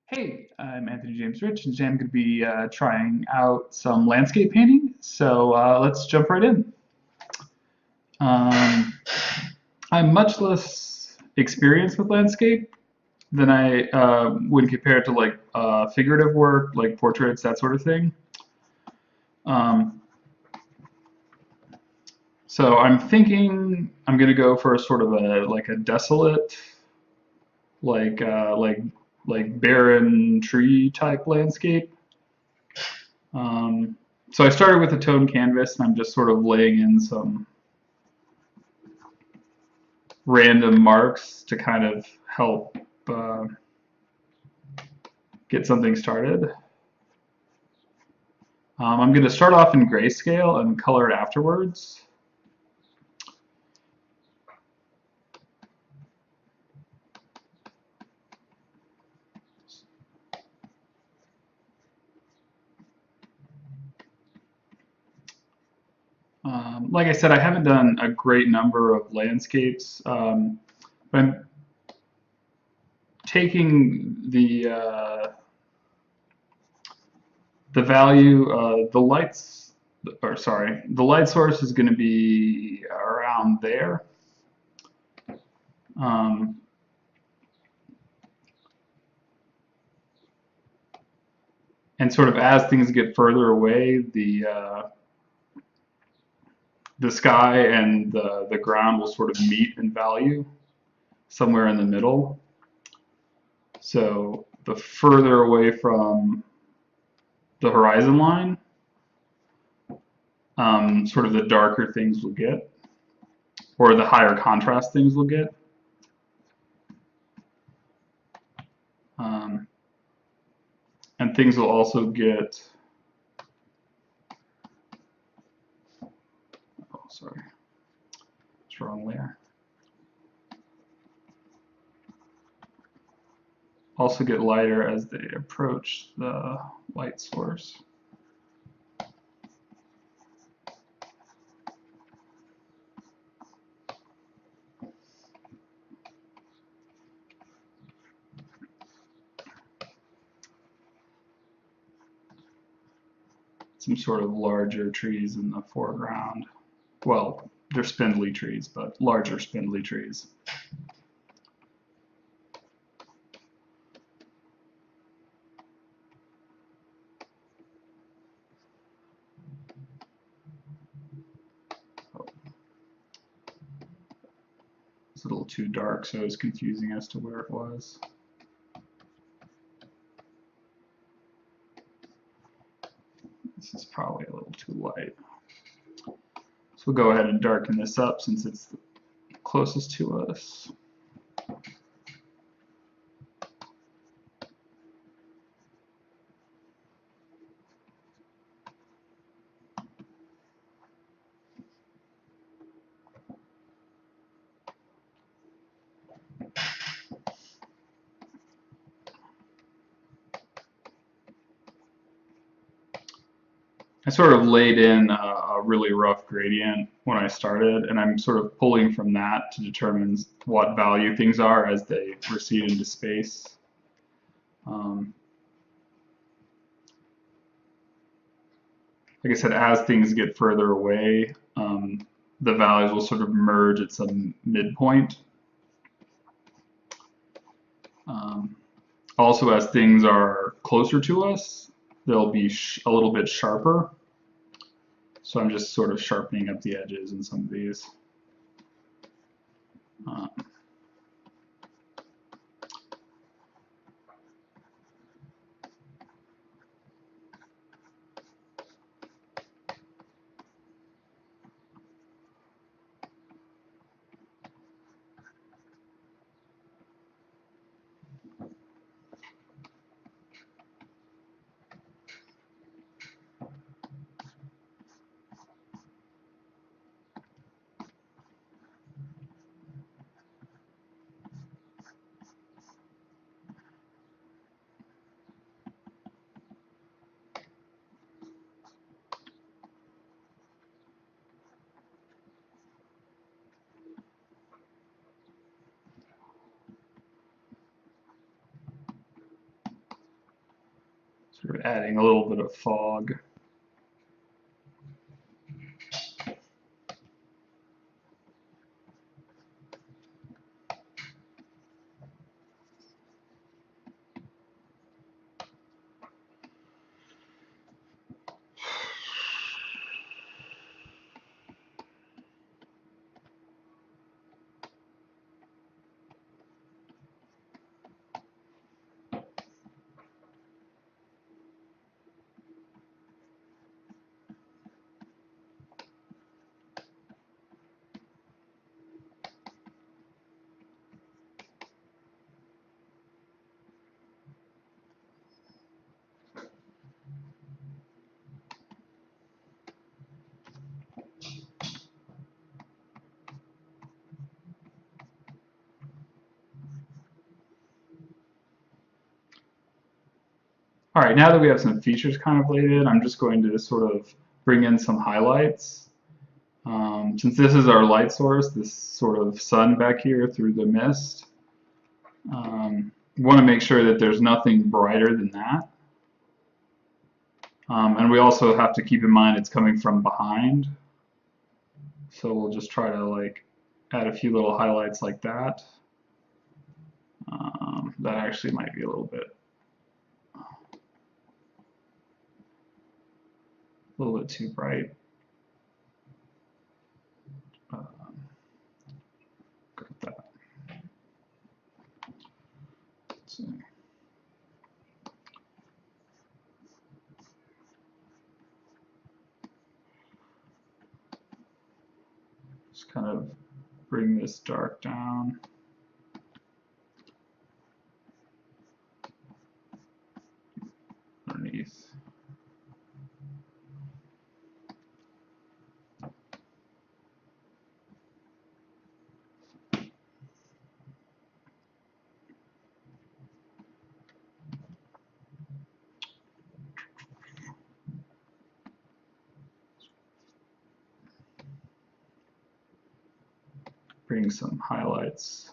Hey, I'm Anthony James Rich, and today I'm going to be trying out some landscape painting. So let's jump right in. Um, I'm much less experienced with landscape than I would compare it to like figurative work, like portraits, that sort of thing. Um, so I'm thinking I'm going to go for a sort of a desolate, like uh, like like barren tree type landscape. Um, so I started with a tone canvas, and I'm just sort of laying in some random marks to kind of help uh, get something started. I'm going to start off in grayscale and color it afterwards. Like I said, I haven't done a great number of landscapes, but I'm taking the value, the lights, or sorry, the light source is going to be around there. Um, and sort of as things get further away, the sky and the ground will sort of meet in value somewhere in the middle. So the further away from the horizon line, sort of the darker things will get, or the higher contrast things will get. Um, and things will also get, oh, sorry, it's wrong layer. Also get lighter as they approach the light source. Some sort of larger trees in the foreground. Well, they're spindly trees, but larger spindly trees. It's a little too dark, so it was confusing as to where it was. This is probably a little too light. So we'll go ahead and darken this up since it's the closest to us. I sort of laid in a really rough gradient when I started, and I'm sort of pulling from that to determine what value things are as they recede into space. Um, like I said, as things get further away, the values will sort of merge at some midpoint. Um, Also, as things are closer to us, they'll be a little bit sharper. So I'm just sort of sharpening up the edges in some of these. Uh, Sort of adding a little bit of fog. All right, now that we have some features kind of laid in, I'm just going to sort of bring in some highlights. Since this is our light source, this sort of sun back here through the mist, want to make sure that there's nothing brighter than that. And we also have to keep in mind it's coming from behind. So we'll just try to like add a few little highlights like that. That actually might be a little bit too bright. Go with that. Let's see. Just kind of bring this dark down. Underneath. Bring some highlights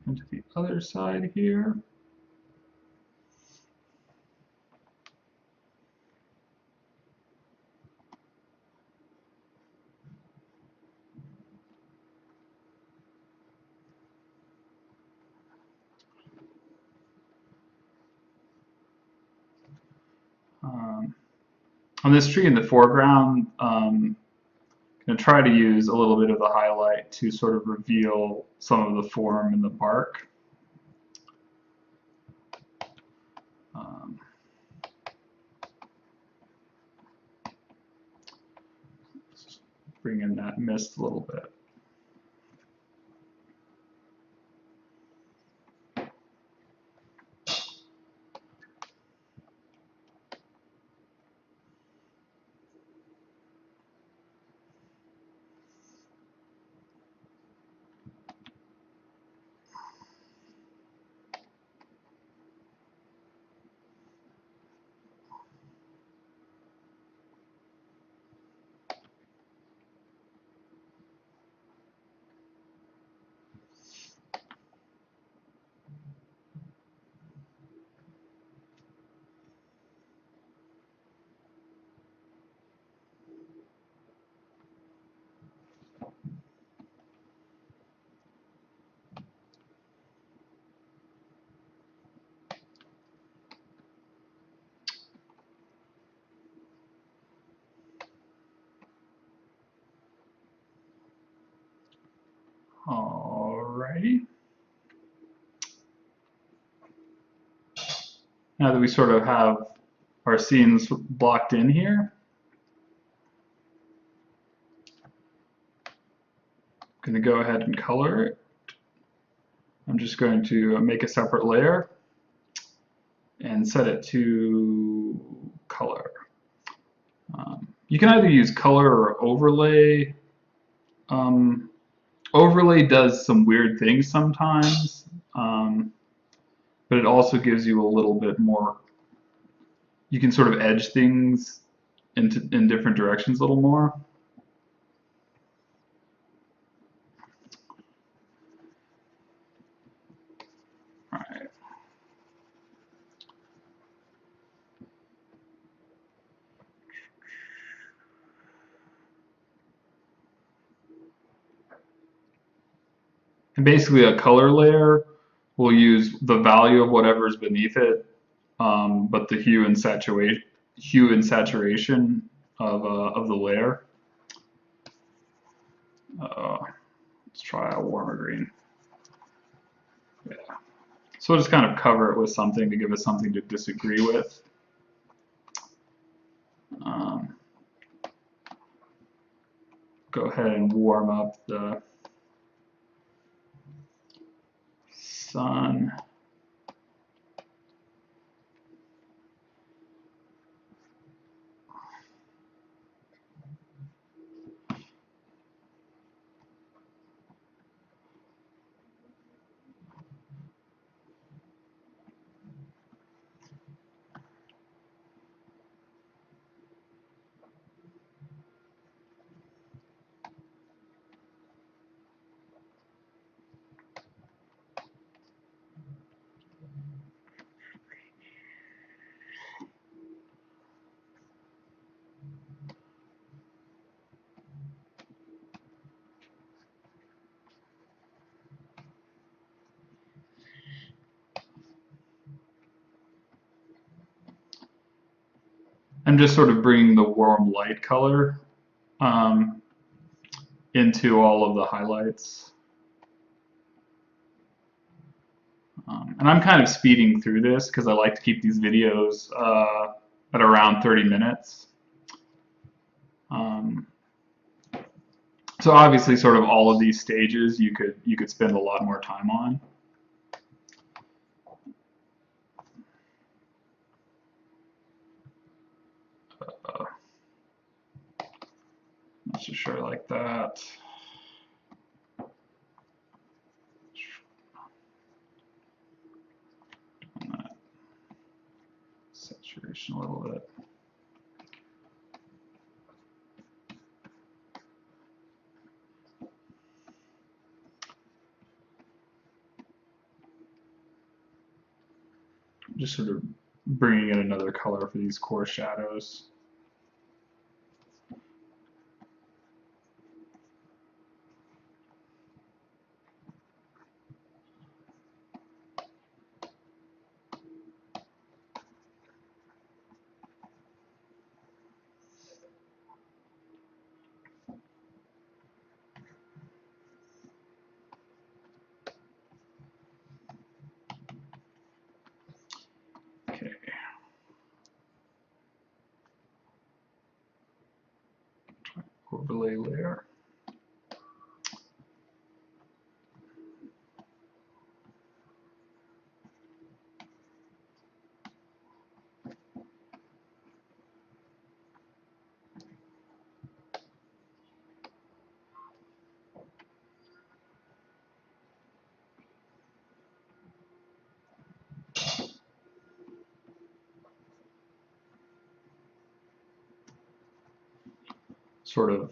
into the other side here. On this tree in the foreground, I'm going to try to use a little bit of the highlight to sort of reveal some of the form in the bark. Bring in that mist a little bit. Alrighty. Now that we sort of have our scenes blocked in here, I'm going to go ahead and color it. I'm just going to make a separate layer and set it to color. You can either use color or overlay. Overlay does some weird things sometimes, but it also gives you a little bit more. You can sort of edge things in different directions a little more. All right. And basically a color layer will use the value of whatever's beneath it, but the hue and saturation of the layer. Let's try a warmer green. Yeah. So we'll just kind of cover it with something to give us something to disagree with. Go ahead and warm up the sun. I'm just sort of bringing the warm light color um, into all of the highlights. And I'm kind of speeding through this because I like to keep these videos at around 30 minutes. Um, so obviously sort of all of these stages you could spend a lot more time on. Let's just show it like that. Saturation a little bit. Just sort of bringing in another color for these core shadows. Okay. Overlay layer. Sort of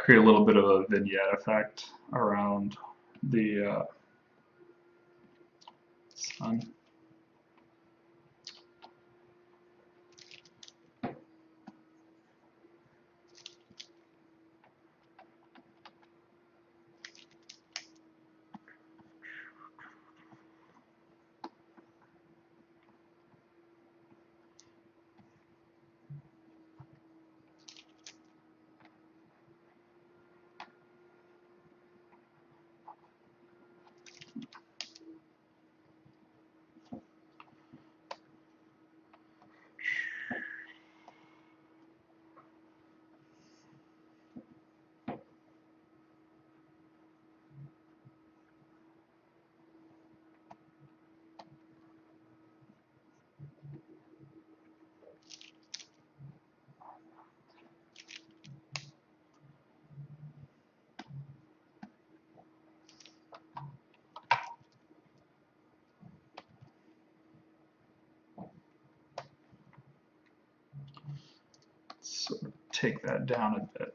create a little bit of a vignette effect around the sun. Sort of take that down a bit.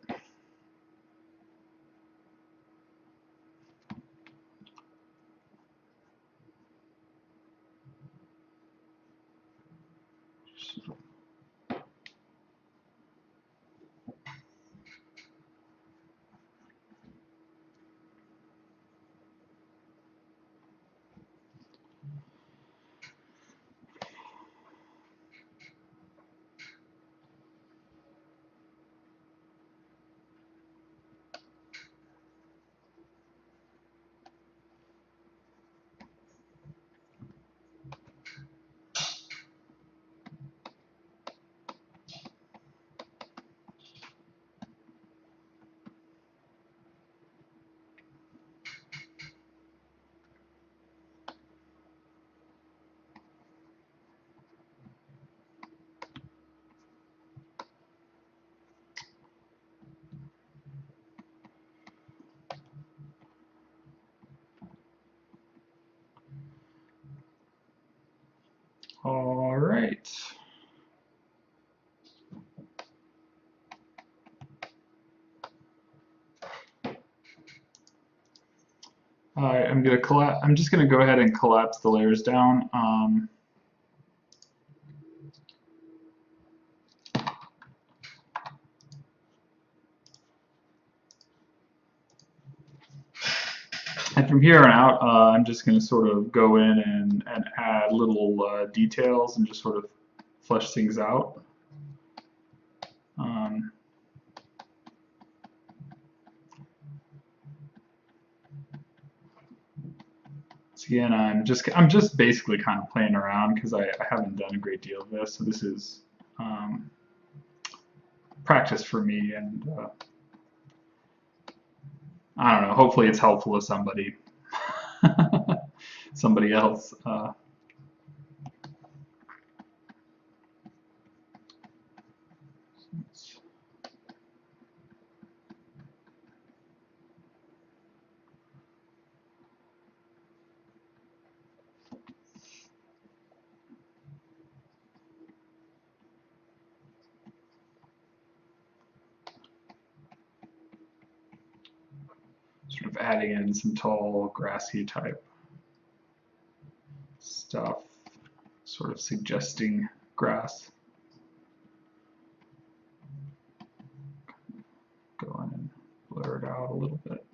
All right. I'm just gonna go ahead and collapse the layers down. And from here on out, I'm just going to sort of go in and add little details and just sort of flesh things out. Um, so again, I'm just basically kind of playing around because I haven't done a great deal of this, so this is um, practice for me, and I don't know. Hopefully, it's helpful to somebody, somebody else. Sort of adding in some tall, grassy type stuff, sort of suggesting grass. Go in and blur it out a little bit.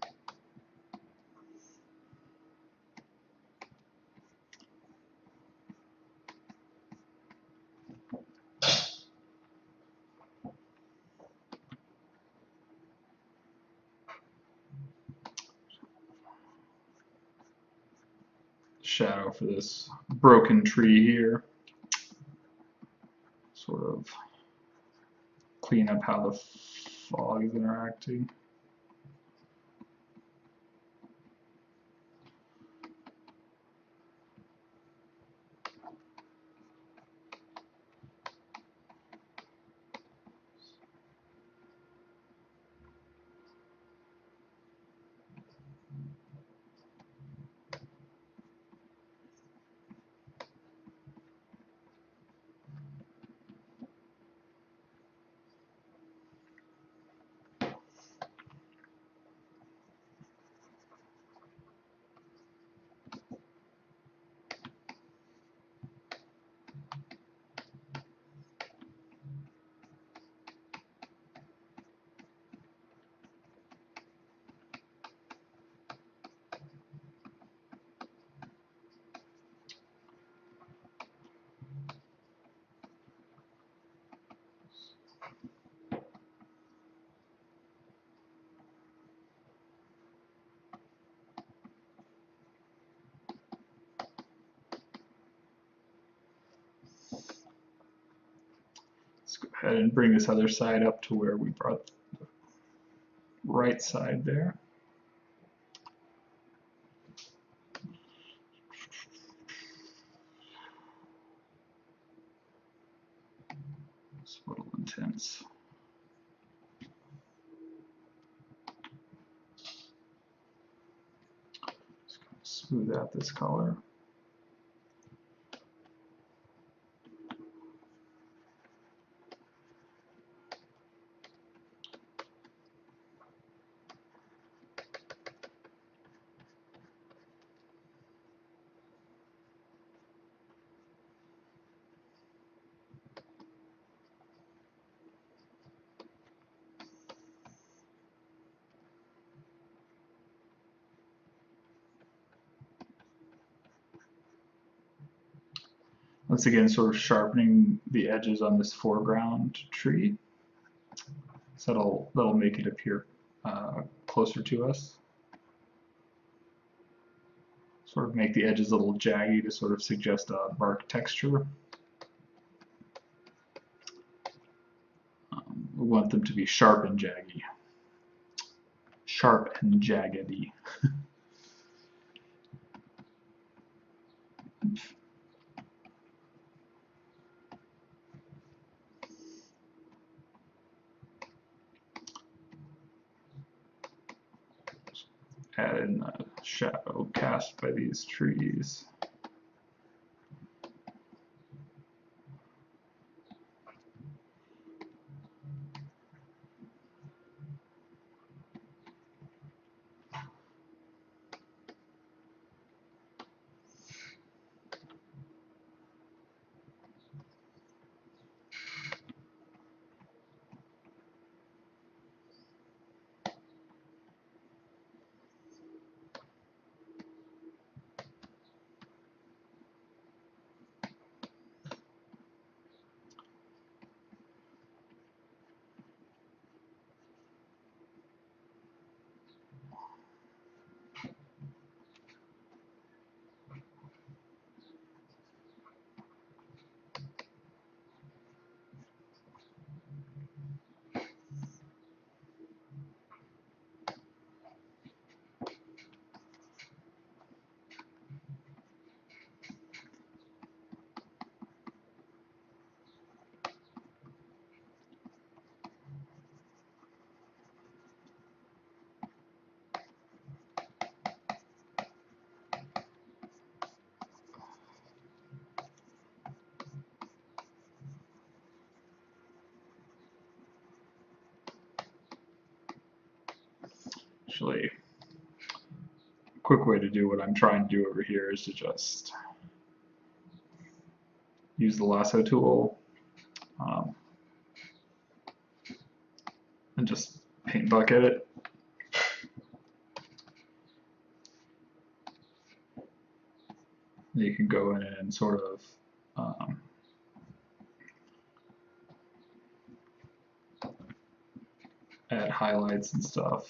Shadow for this broken tree here. Sort of clean up how the fog is interacting. Let's go ahead and bring this other side up to where we brought the right side there. It's a little intense. Just gonna smooth out this color. Once again, sort of sharpening the edges on this foreground tree. So that'll make it appear closer to us. Sort of make the edges a little jaggy to sort of suggest a bark texture. We want them to be sharp and jaggy. Sharp and jaggedy. Add in the shadow cast by these trees. Actually, a quick way to do what I'm trying to do over here is to just use the lasso tool um, and just paint bucket it. You can go in and sort of add highlights and stuff.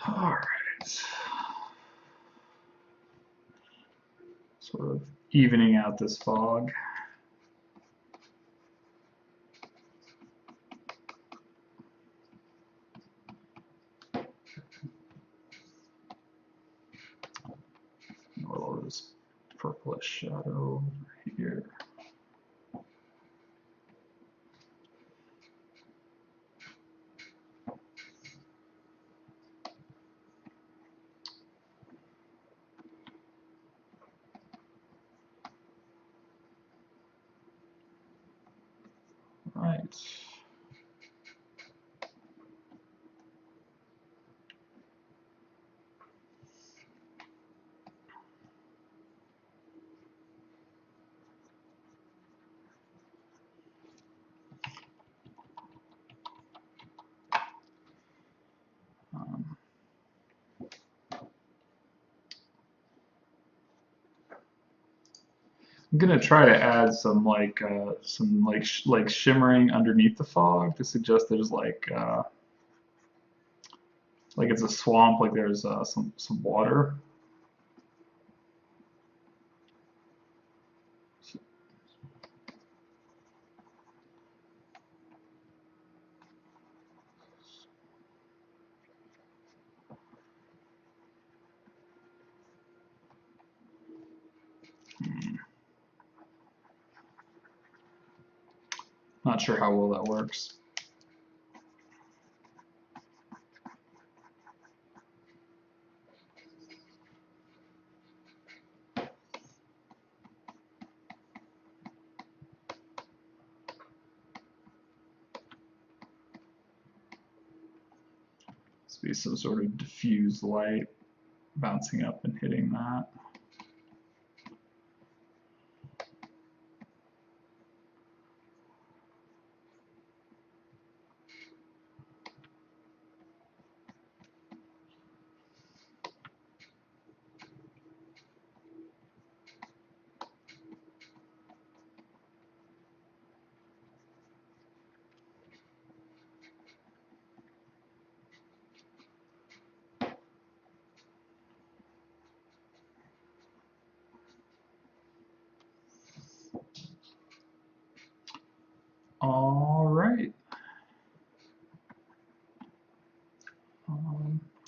All right. Sort of evening out this fog. A little this purplish shadow over here. Right. I'm gonna try to add some like shimmering underneath the fog to suggest there's like it's a swamp, like there's some water. Not sure how well that works. This be some sort of diffused light bouncing up and hitting that. All right.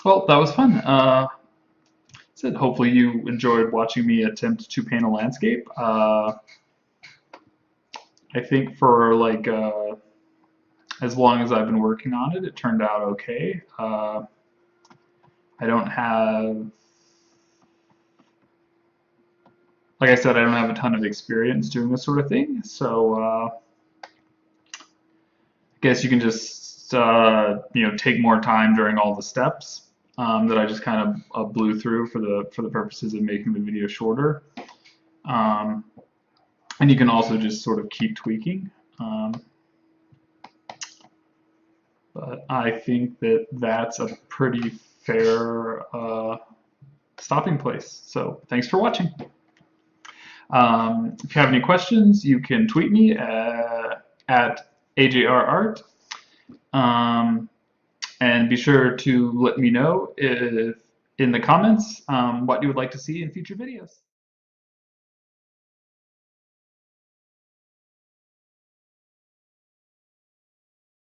Well, that was fun. That's it. Hopefully you enjoyed watching me attempt to paint a landscape. I think for like as long as I've been working on it, it turned out okay. I don't have, like I said, I don't have a ton of experience doing this sort of thing, so I guess you can just take more time during all the steps that I just kind of blew through for the purposes of making the video shorter. And you can also just sort of keep tweaking. But I think that that's a pretty fair stopping place. So thanks for watching. If you have any questions, you can tweet me at AJRArt. And be sure to let me know if, in the comments what you would like to see in future videos.